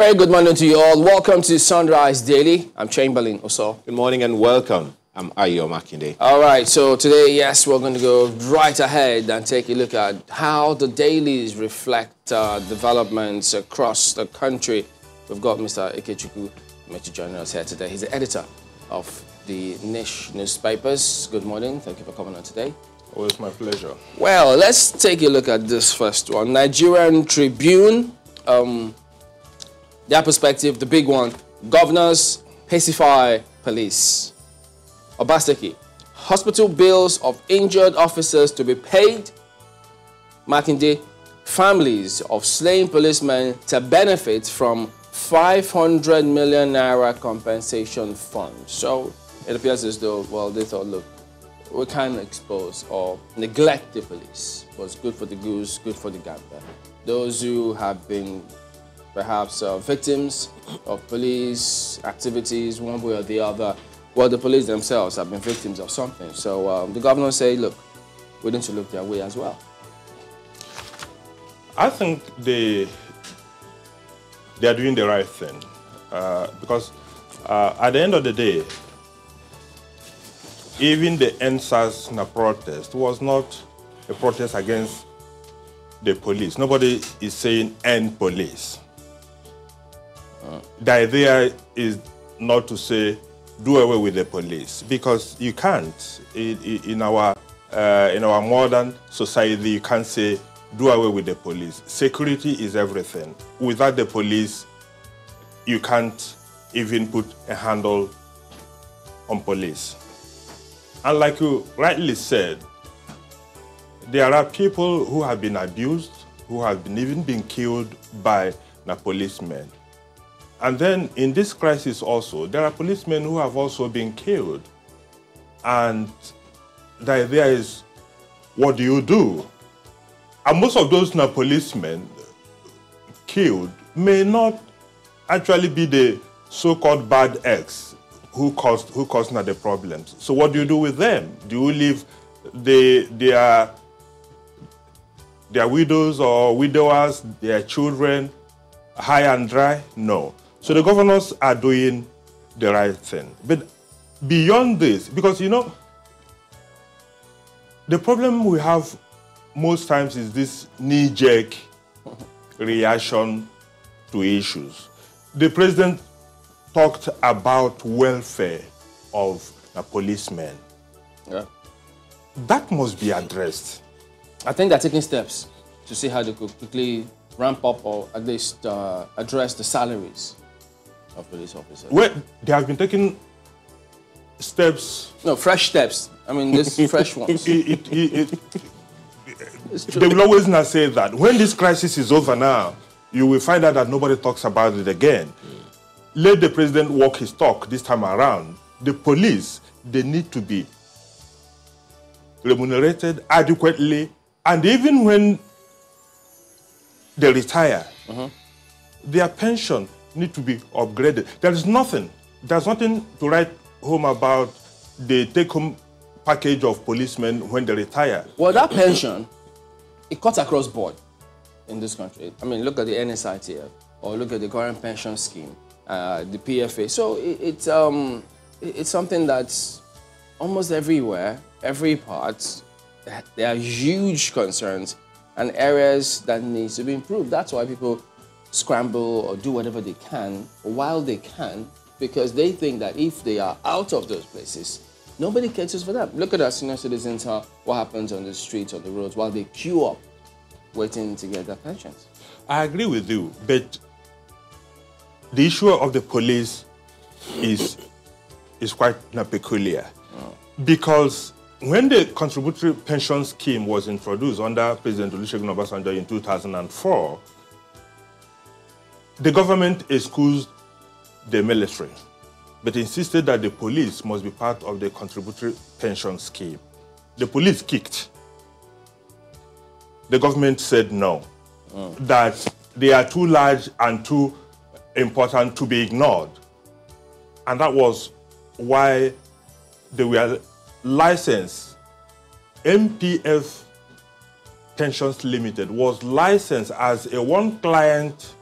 Very good morning to you all. Welcome to Sunrise Daily. I'm Chamberlain Oso. Good morning and welcome. I'm Ayo Makinde. All right, so today, yes, we're going to go right ahead and take a look at how the dailies reflect developments across the country. We've got Mr. Ikechukwu joining us here today. He's the editor of the Niche newspapers. Good morning. Thank you for coming on today. Always my pleasure. Well, let's take a look at this first one. Nigerian Tribune. Their perspective, the big one, governors pacify police. Obaseki, hospital bills of injured officers to be paid. Makinde, families of slain policemen to benefit from 500 million naira compensation fund. So it appears as though, well, they thought, look, we can't expose or neglect the police. What's good for the goose, good for the gander. Those who have been perhaps victims of police activities, one way or the other. Well, the police themselves have been victims of something. So the governor said, look, we need to look their way as well. I think they are doing the right thing because at the end of the day, even the NSAS protest was not a protest against the police. Nobody is saying end police. The idea is not to say do away with the police, because you can't. In our modern society, you can't say do away with the police. Security is everything. Without the police, you can't even put a handle on police. And like you rightly said, there are people who have been abused, who have even been killed by the policemen. And then in this crisis also, there are policemen who have also been killed. And the idea is, what do you do? And most of those policemen killed may not actually be the so-called bad eggs who caused the problems. So what do you do with them? Do you leave their widows or widowers, their children, high and dry? No. So the governors are doing the right thing. But beyond this, because, you know, the problem we have most times is this knee-jerk reaction to issues. The president talked about welfare of the policemen. Yeah. That must be addressed. I think they're taking steps to see how they could quickly ramp up or at least address the salaries of police officers. Well, they have been taking steps. No, fresh steps. I mean, this fresh ones. They will always not say that. When this crisis is over now, you will find out that nobody talks about it again. Let the president walk his talk this time around. The police, they need to be remunerated adequately, and even when they retire, their pension need to be upgraded. There's nothing to write home about the take-home package of policemen when they retire. Well, that pension, it cuts across board in this country. I mean, look at the NSITF, or look at the current pension scheme, the PFA. So it's something that's almost everywhere, every part. There are huge concerns and areas that needs to be improved. That's why people scramble or do whatever they can while they can, because they think that if they are out of those places, nobody caters for them. Look at our senior citizens, what happens on the streets, on the roads, while they queue up waiting to get their pensions. I agree with you, but the issue of the police is quite peculiar. Because when the contributory pension scheme was introduced under President Olusegun Obasanjo in 2004, the government excused the military, but insisted that the police must be part of the contributory pension scheme. The police kicked. The government said no, that they are too large and too important to be ignored. And that was why they were licensed. MPF Pensions Limited was licensed as a one-client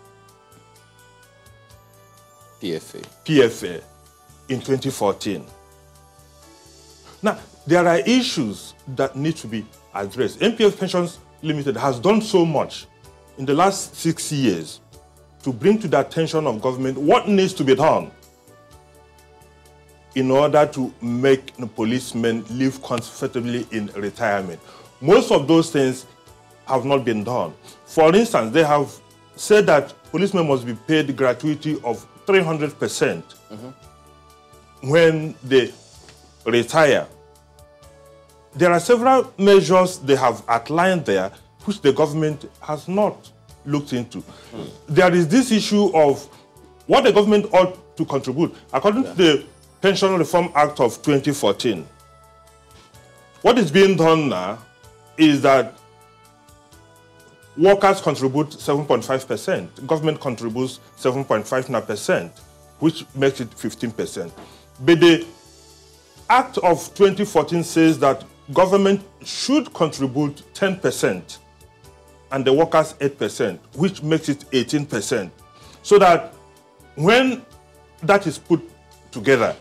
PFA in 2014. Now, there are issues that need to be addressed. NPF Pensions Limited has done so much in the last 6 years to bring to the attention of government what needs to be done in order to make the policemen live comfortably in retirement. Most of those things have not been done. For instance, they have said that policemen must be paid gratuity of 300% when they retire. There are several measures they have outlined there which the government has not looked into. There is this issue of what the government ought to contribute. According to the Pension Reform Act of 2014, what is being done now is that workers contribute 7.5%, government contributes 7.59%, which makes it 15%. But the Act of 2014 says that government should contribute 10% and the workers 8%, which makes it 18%. So that when that is put together,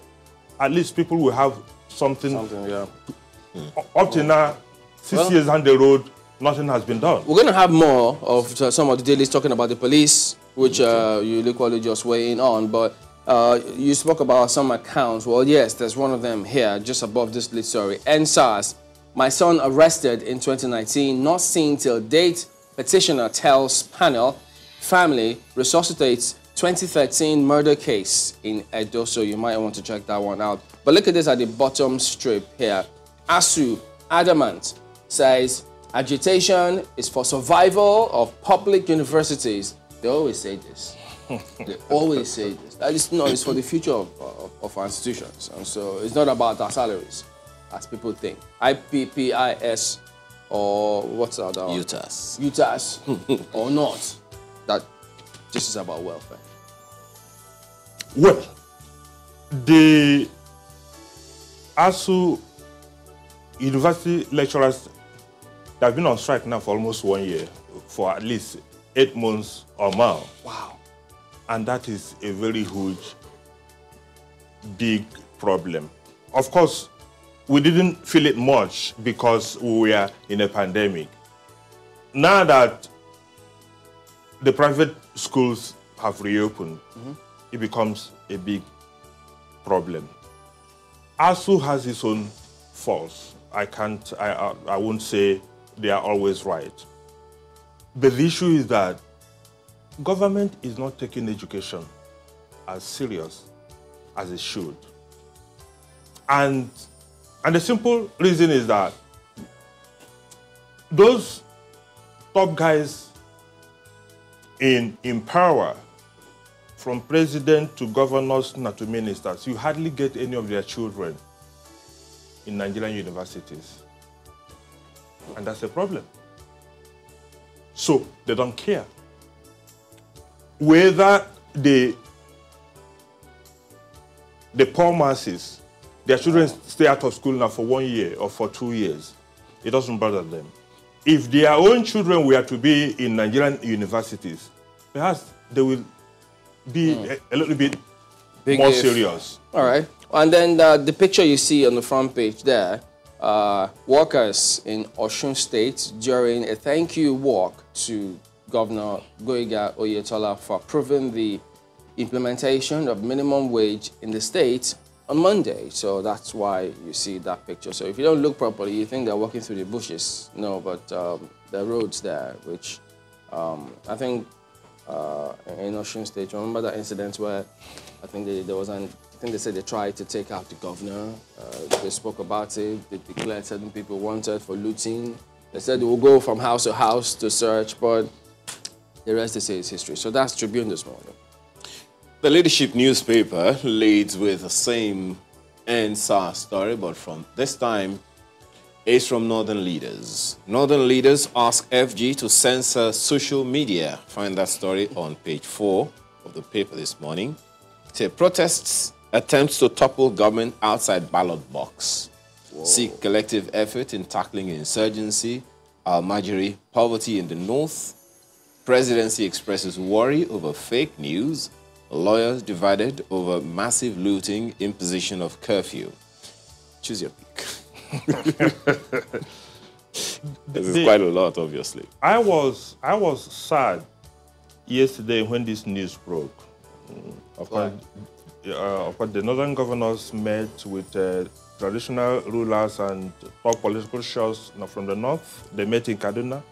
at least people will have something yeah. Up to now, 6 years down the road, nothing has been done. We're going to have more of some of the dailies talking about the police, which you equally just weigh in on. But you spoke about some accounts. Well, yes, there's one of them here, just above this list, sorry. NSAS, my son arrested in 2019, not seen till date. Petitioner tells panel, family resuscitates 2013 murder case in Edo, so you might want to check that one out. But look at this at the bottom strip here. ASU Adamant says agitation is for survival of public universities. They always say this. They always say this. That is, no, it's for the future of our institutions. And so it's not about our salaries, as people think. IPPIS or what's that? UTAS. UTAS or not. That this is about welfare. Well, the ASU university lecturers that have been on strike now for almost 1 year, for at least 8 months or more. Wow. And that is a very huge, big problem. Of course, we didn't feel it much because we were in a pandemic. Now that the private schools have reopened, it becomes a big problem. ASU has its own faults. I won't say they are always right. But the issue is that government is not taking education as serious as it should. And the simple reason is that those top guys in power, from president to governors to ministers, you hardly get any of their children in Nigerian universities. And that's a problem. So they don't care whether the poor masses, their children stay out of school now for 1 year or for 2 years. It doesn't bother them. If their own children were to be in Nigerian universities, perhaps they will be a little bit more serious. All right. And then the picture you see on the front page there, workers in Osun State during a thank you walk to Governor Goiga Oyetola for approving the implementation of minimum wage in the state on Monday. So that's why you see that picture. So if you don't look properly, you think they're walking through the bushes. No, but the roads there, which I think in Osun State, remember that incident where I think they said they tried to take out the governor. They spoke about it. They declared certain people wanted for looting. They said they will go from house to house to search, but the rest they say is history. So that's Tribune this morning. The leadership newspaper leads with the same NSAS story, but from this time, it's from Northern Leaders. Northern Leaders ask FG to censor social media. Find that story on page 4 of the paper this morning. Say protests, attempts to topple government outside ballot box. Whoa. Seek collective effort in tackling insurgency, poverty in the north. Presidency expresses worry over fake news. Lawyers divided over massive looting, imposition of curfew. Choose your pick. This is quite a lot, obviously. I was sad yesterday when this news broke. Of course, the northern governors met with traditional rulers and top political shows from the north. They met in Kaduna,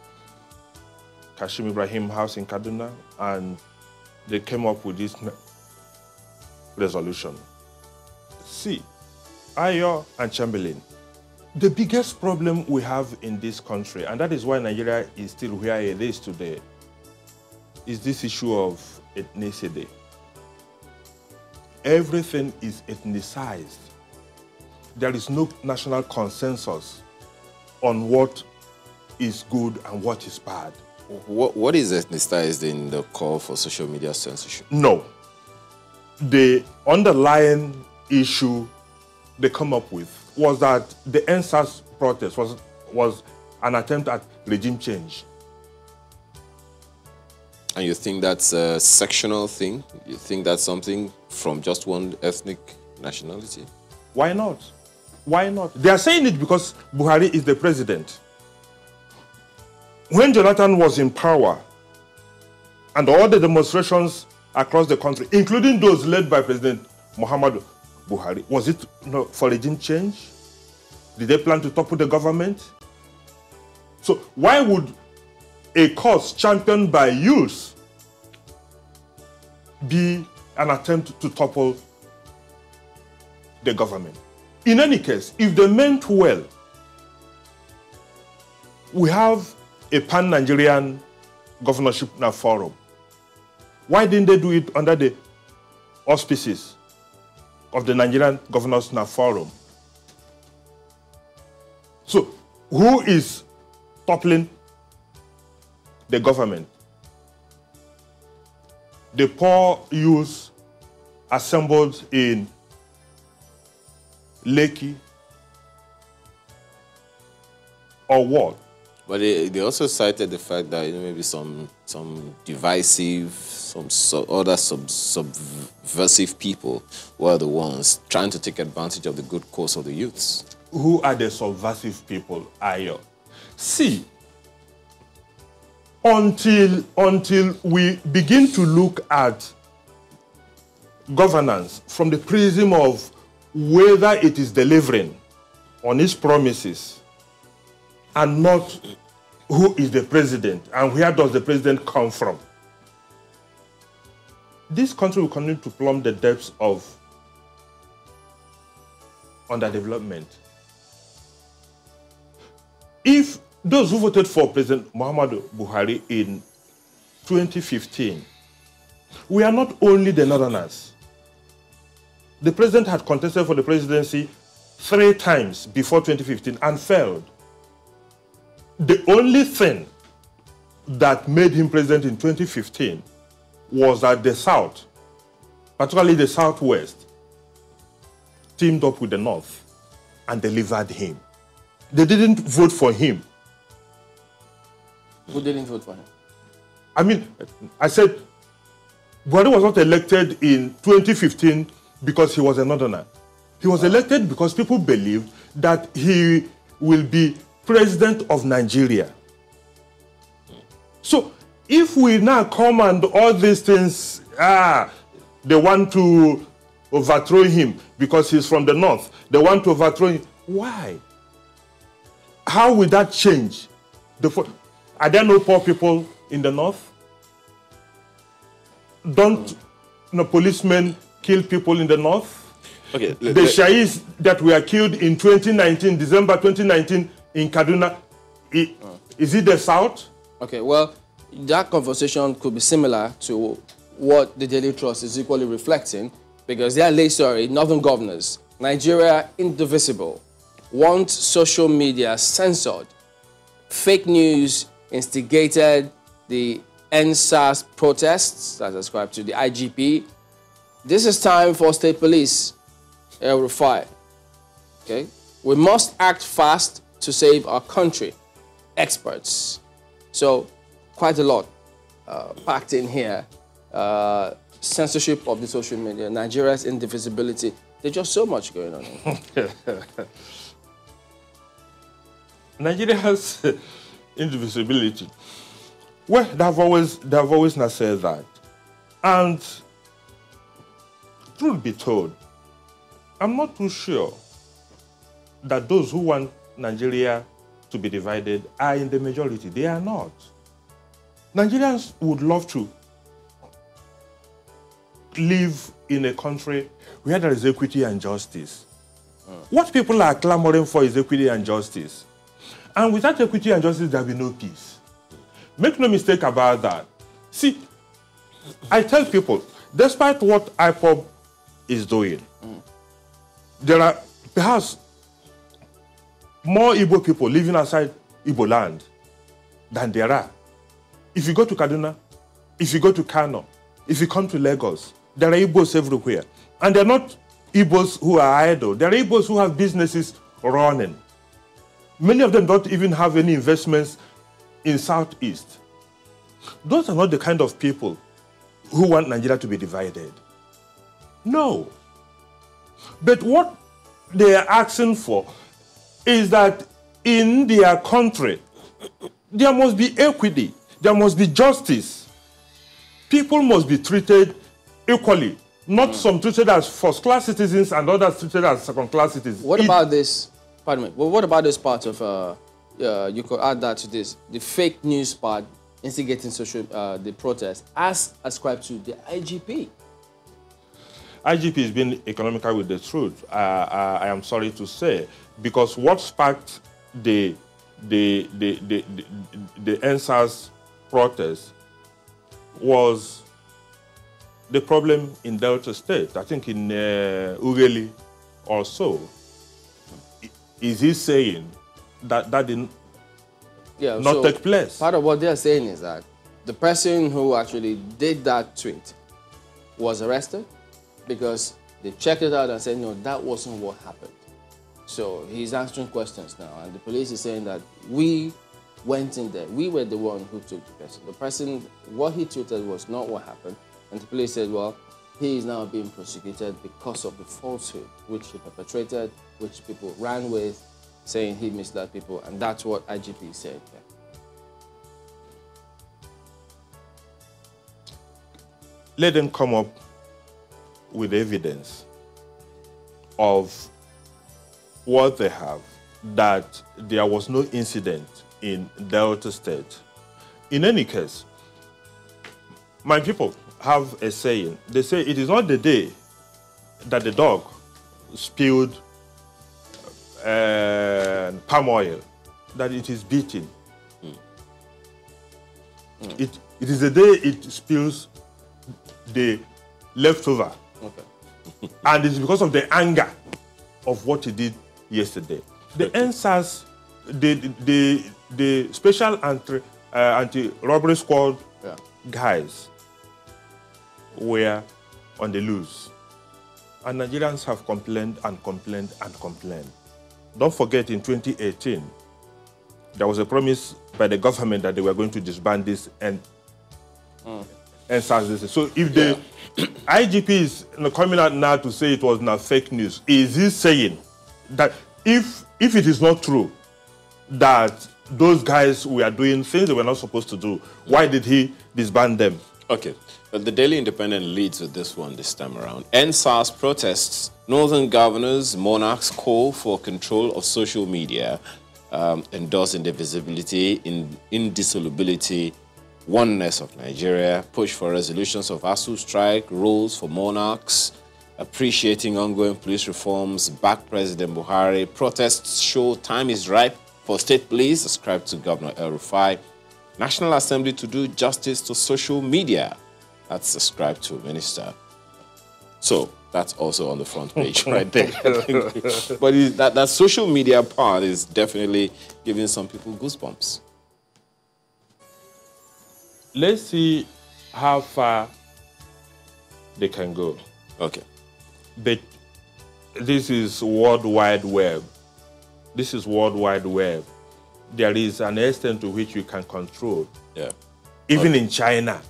Kashim Ibrahim House in Kaduna, and they came up with this resolution. See, Ayo and Chamberlain, the biggest problem we have in this country, and that is why Nigeria is still where it is today, is this issue of ethnicity. Everything is ethnicized. There is no national consensus on what is good and what is bad. What is ethnicized in the call for social media censorship? No. The underlying issue they come up with was that the NSAS protest was an attempt at regime change. And you think that's a sectional thing? You think that's something from just one ethnic nationality? Why not? Why not? They are saying it because Buhari is the president. When Jonathan was in power, and all the demonstrations across the country, including those led by President Muhammadu Buhari, was it for regime change? Did they plan to topple the government? So why would a cause championed by youth be an attempt to topple the government? In any case, if they meant well, we have a pan-Nigerian governorship now forum. Why didn't they do it under the auspices of the Nigerian Governors now forum? So, who is toppling the government? The poor youth assembled in Lekki or what? But they also cited the fact that maybe some divisive, other subversive people were the ones trying to take advantage of the good cause of the youths. Who are the subversive people, Ayo? See, until we begin to look at governance from the prism of whether it is delivering on its promises and not who is the president and where does the president come from, this country will continue to plumb the depths of underdevelopment. If those who voted for President Muhammadu Buhari in 2015, we are not only the Northerners. The president had contested for the presidency 3 times before 2015 and failed. The only thing that made him president in 2015 was that the South, particularly the Southwest, teamed up with the North and delivered him. They didn't vote for him. Who didn't vote for him? I mean, I said, Buhari was not elected in 2015 because he was a Northerner. He was elected because people believed that he will be president of Nigeria. So, if we now come and all these things, they want to overthrow him because he's from the North. They want to overthrow him. Why? How will that change? Are there no poor people in the North? Don't policemen kill people in the North? Okay, the Shais that were killed in 2019, December 2019 in Kaduna, is it the South? Okay, well, that conversation could be similar to what the Daily Trust is equally reflecting, because their late story, Northern governors, Nigeria indivisible, want social media censored. Fake news instigated the NSAS protests that ascribed to the IGP. This is time for state police, El-Rufai. Okay? We must act fast to save our country. Experts. So, quite a lot packed in here. censorship of the social media, Nigeria's indivisibility. There's just so much going on. Nigeria has indivisibility. Well, they've always not said that. And truth be told, I'm not too sure that those who want Nigeria to be divided are in the majority. They are not. Nigerians would love to live in a country where there is equity and justice. What people are clamoring for is equity and justice. And without equity and justice, there will be no peace. Make no mistake about that. See, I tell people, despite what IPOB is doing, there are perhaps more Igbo people living outside Igbo land than there are. If you go to Kaduna, if you go to Kano, if you come to Lagos, there are Igbos everywhere. And they're not Igbos who are idle. There are Igbos who have businesses running. Many of them don't even have any investments in Southeast. Those are not the kind of people who want Nigeria to be divided. No. But what they are asking for is that in their country, there must be equity, there must be justice. People must be treated equally, not some treated as first-class citizens and others treated as second-class citizens. What about this? Pardon me. Well, what about this part of? You could add that to this: the fake news part instigating the protest, as ascribed to the IGP. IGP has been economical with the truth. I am sorry to say, because what sparked the NSAS protest was the problem in Delta State. I think in Ughelli also. Is he saying that that did not take place? Part of what they're saying is that the person who actually did that tweet was arrested because they checked it out and said, no, that wasn't what happened. So he's answering questions now, and the police is saying that we went in there. We were the one who took the person. The person, what he tweeted was not what happened. And the police said, well, he is now being prosecuted because of the falsehood which he perpetrated, which people ran with, saying he misled people, and that's what IGP said. Yeah. Let them come up with evidence of what they have, that there was no incident in Delta State. In any case, my people have a saying. They say it is not the day that the dog spilled palm oil that it is beaten. It is the day it spills the leftover. Okay. And it's because of the anger of what he did yesterday. The NSAS, the special anti-robbery squad guys were on the loose. And Nigerians have complained and complained and complained. Don't forget, in 2018, there was a promise by the government that they were going to disband this and NSAS. So if the IGP is coming out now to say it was not fake news, is he saying that if it is not true that those guys were doing things they were not supposed to do, why did he disband them? Okay, but the Daily Independent leads with this one this time around. NSAS protests, northern governors, monarchs call for control of social media, endorsing the visibility, indissolubility, oneness of Nigeria, push for resolutions of ASU strike, rules for monarchs, appreciating ongoing police reforms, back President Buhari, protests show time is ripe for state police, ascribed to Governor El-Rufai, National Assembly to do justice to social media, that's ascribed to Minister. So that's also on the front page right there. But that social media part is definitely giving some people goosebumps. Let's see how far they can go. Okay. But this is World Wide Web. This is World Wide Web. There is an extent to which you can control. Yeah. Even in China.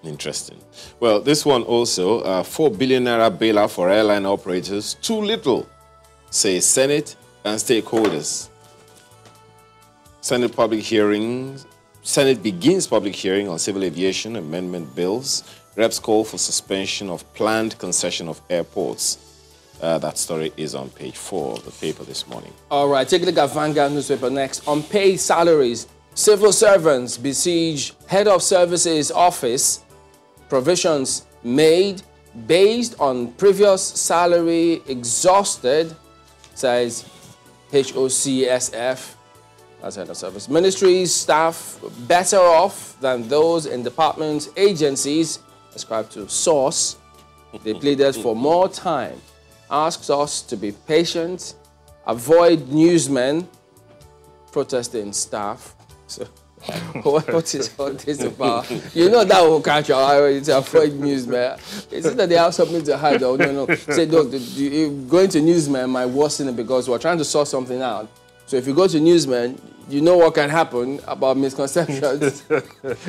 Interesting. Well, this one also, 4 billion naira bailout for airline operators, too little, say Senate and stakeholders. Senate begins public hearing on civil aviation amendment bills. Reps call for suspension of planned concession of airports. That story is on page 4 of the paper this morning. All right, take a look at Vanguard newspaper next. Unpaid salaries. Civil servants besiege head of services office. Provisions made based on previous salary exhausted, says HOCSF. That's head of service. Ministries staff better off than those in departments, agencies, ascribed to source. They pleaded for more time. Asks us to be patient, avoid newsmen, protesting staff. So, what is all this about? You know that will catch your eye to avoid newsmen. Is it that they have something to hide? Oh, no. Say, look, going to newsmen might worsen it because we're trying to sort something out. So if you go to newsmen, you know what can happen about misconceptions.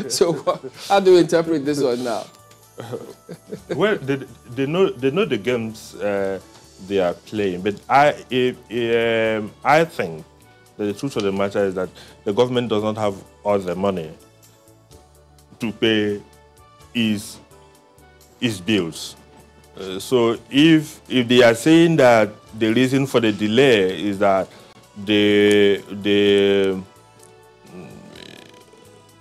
So how do we interpret this one now? Well, they know the games they are playing, but I think that the truth of the matter is that the government does not have all the money to pay its bills. So if they are saying that the reason for the delay is that the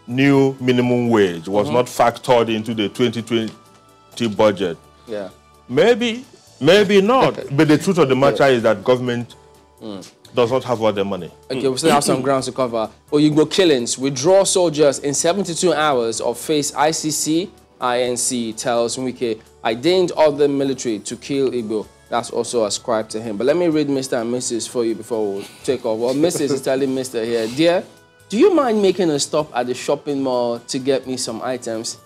new minimum wage was not factored into the 2020 budget. Yeah. Maybe not. But the truth of the matter is that government does not have all the money. Okay, we still have some grounds to cover. Oyigbo killings. Withdraw soldiers in 72 hours or face ICC. INC tells Wike, I deigned order military to kill Igbo. That's also ascribed to him. But let me read Mr. and Mrs. for you before we take off. Well, Mrs. is telling Mr. here, dear, do you mind making a stop at the shopping mall to get me some items?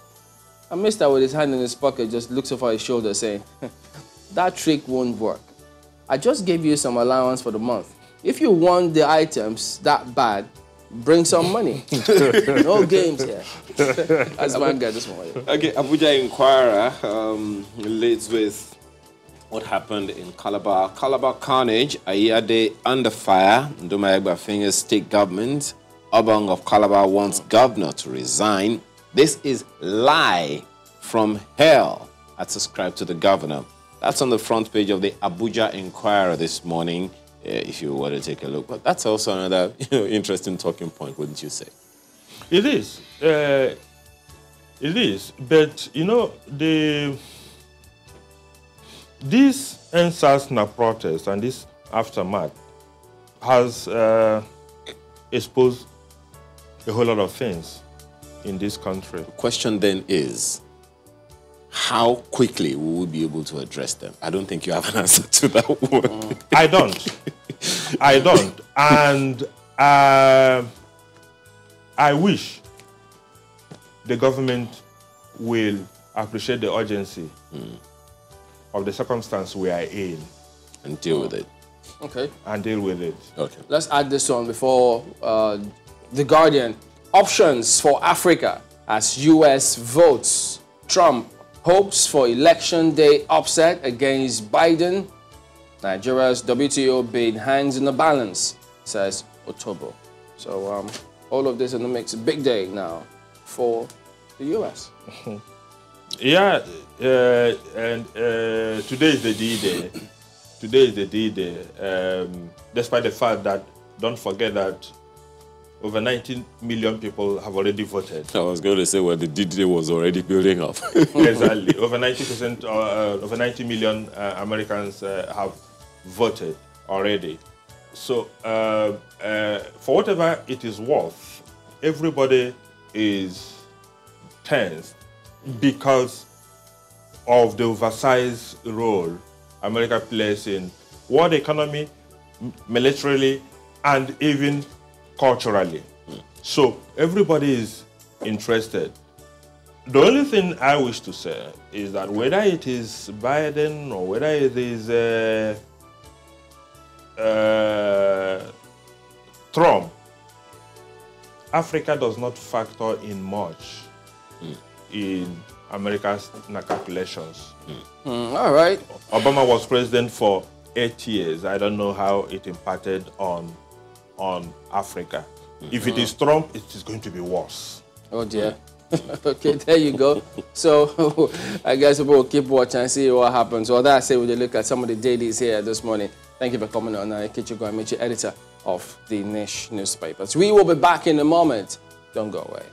And Mr. with his hand in his pocket just looks over his shoulder saying, that trick won't work. I just gave you some allowance for the month. If you want the items that bad, bring some money. No games here. That's my guy this morning. Okay, Abuja Inquirer leads with what happened in Calabar. Calabar carnage, Ayade under fire. Ndoma Egba fingers state government. Obong of Calabar wants governor to resign. This is lie from hell. That's ascribed to the governor. That's on the front page of the Abuja Inquirer this morning, if you want to take a look. But that's also another interesting talking point, wouldn't you say? It is. It is. But, you know, this NSASNA protest and this aftermath has exposed a whole lot of things in this country. The question then is, how quickly will we be able to address them? I don't think you have an answer to that one. I don't. And I wish the government will appreciate the urgency of the circumstance we are in. And deal with it. Okay. And deal with it. Okay. Let's add this one before The Guardian. Options for Africa as U.S. votes. Trump hopes for election day upset against Biden. Nigeria's WTO bid hangs in the balance, says Otobo. So all of this in the mix. Big day now for the U.S. Yeah, and today is the D-Day. Today is the D-Day. Despite the fact that, don't forget that over 19 million people have already voted. I was going to say, well, the D-Day was already building up. Exactly. Over 90%, over 90 million Americans have voted already. So, for whatever it is worth, everybody is tense because of the oversized role America plays in world economy, militarily, and even culturally. So everybody is interested. The only thing I wish to say is that whether it is Biden or whether it is Trump, Africa does not factor in much in America's calculations. All right. Obama was president for 8 years. I don't know how it impacted on Africa. If it is Trump, it is going to be worse. Oh dear. Okay, there you go. So I guess we'll keep watching and see what happens. Well, that's it. We'll look at some of the dailies here this morning. Thank you for coming on. Ikechukwu, Amaechi, editor of the Niche newspapers. We will be back in a moment. Don't go away.